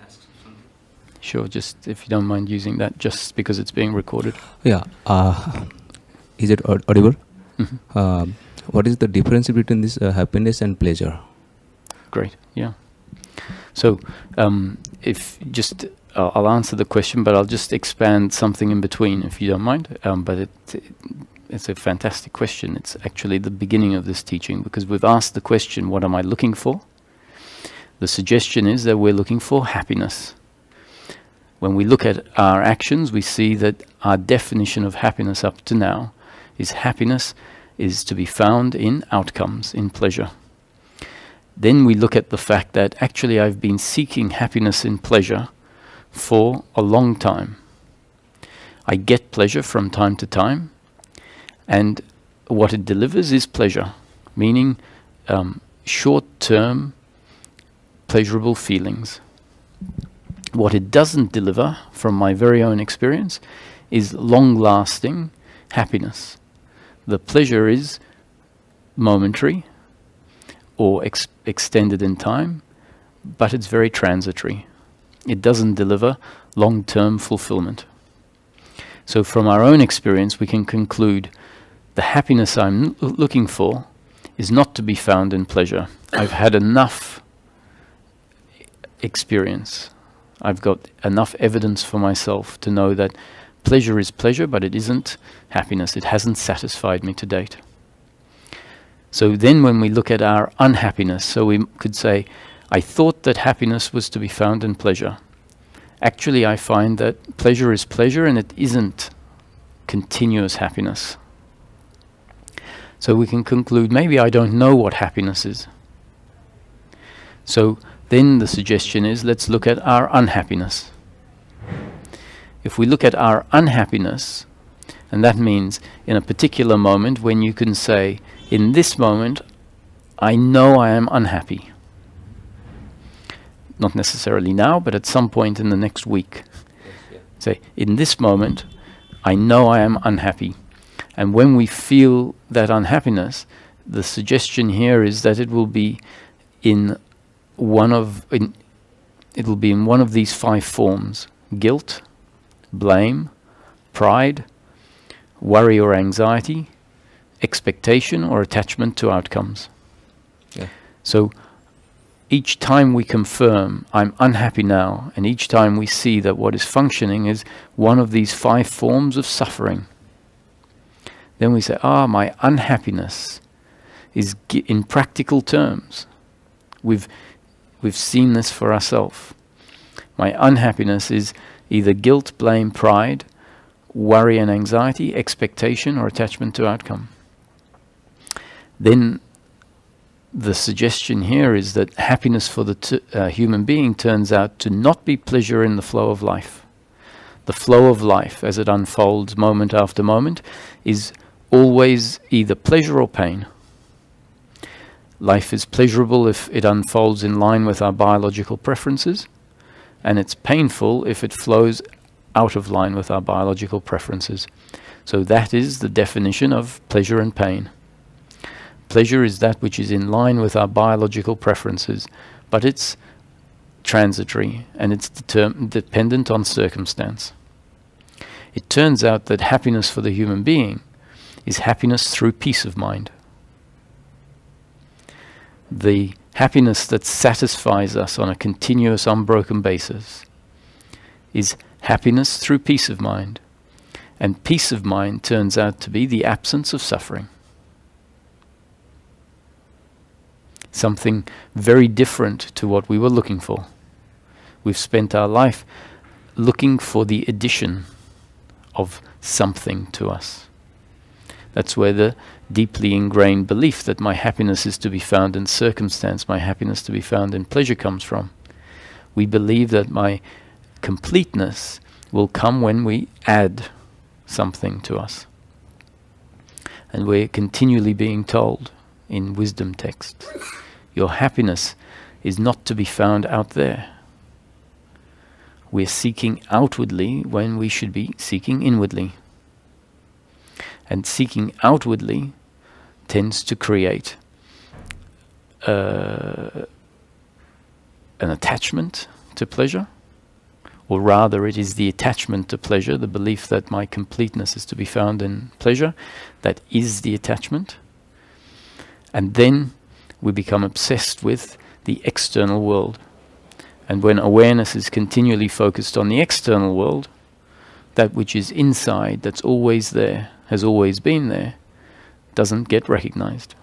ask something? Sure, just if you don't mind using that, just because it's being recorded. Yeah. Is it audible? Mm-hmm. What is the difference between this happiness and pleasure? Great, yeah. So, if just, I'll answer the question, but I'll just expand something in between, if you don't mind. But it's a fantastic question. It's actually the beginning of this teaching, because we've asked the question, what am I looking for? The suggestion is that we're looking for happiness. When we look at our actions, we see that our definition of happiness up to now is happiness is to be found in outcomes, in pleasure. Then we look at the fact that actually I've been seeking happiness in pleasure for a long time. I get pleasure from time to time, and what it delivers is pleasure, meaning short-term pleasurable feelings. What it doesn't deliver, from my very own experience, is long-lasting happiness. The pleasure is momentary or extended in time, but it's very transitory. It doesn't deliver long-term fulfillment. So from our own experience, we can conclude the happiness I'm looking for is not to be found in pleasure. I've had enough experience. I've got enough evidence for myself to know that pleasure is pleasure, but it isn't happiness. It hasn't satisfied me to date. So then when we look at our unhappiness, so we could say, I thought that happiness was to be found in pleasure. Actually, I find that pleasure is pleasure and it isn't continuous happiness. So we can conclude, maybe I don't know what happiness is. So then the suggestion is, let's look at our unhappiness. If we look at our unhappiness, and that means in a particular moment when you can say, in this moment, I know I am unhappy. Not necessarily now, but at some point in the next week. Yes, yeah. Say, in this moment, I know I am unhappy. And when we feel that unhappiness, the suggestion here is that it will be in one of these 5 forms: guilt, blame, pride, worry or anxiety, expectation or attachment to outcomes. Yeah. So each time we confirm I'm unhappy now, and each time we see that what is functioning is one of these 5 forms of suffering, then we say, my unhappiness is in practical terms. We've seen this for ourselves. My unhappiness is either guilt, blame, pride, worry and anxiety, expectation or attachment to outcome. Then the suggestion here is that happiness for the human being turns out to not be pleasure in the flow of life. The flow of life, as it unfolds moment after moment, is always either pleasure or pain. Life is pleasurable if it unfolds in line with our biological preferences, and it's painful if it flows out of line with our biological preferences. So that is the definition of pleasure and pain. Pleasure is that which is in line with our biological preferences, but it's transitory and it's dependent on circumstance. It turns out that happiness for the human being is happiness through peace of mind. The happiness that satisfies us on a continuous, unbroken basis is happiness through peace of mind. And peace of mind turns out to be the absence of suffering. Something very different to what we were looking for. We've spent our life looking for the addition of something to us. That's where the deeply ingrained belief that my happiness is to be found in circumstance, my happiness to be found in pleasure comes from. We believe that my completeness will come when we add something to us. And we're continually being told in wisdom texts, your happiness is not to be found out there. We're seeking outwardly when we should be seeking inwardly. And seeking outwardly tends to create an attachment to pleasure or rather it is the attachment to pleasure, the belief that my completeness is to be found in pleasure, that is the attachment. And then we become obsessed with the external world. And when awareness is continually focused on the external world, that which is inside, that's always there, has always been there, doesn't get recognized.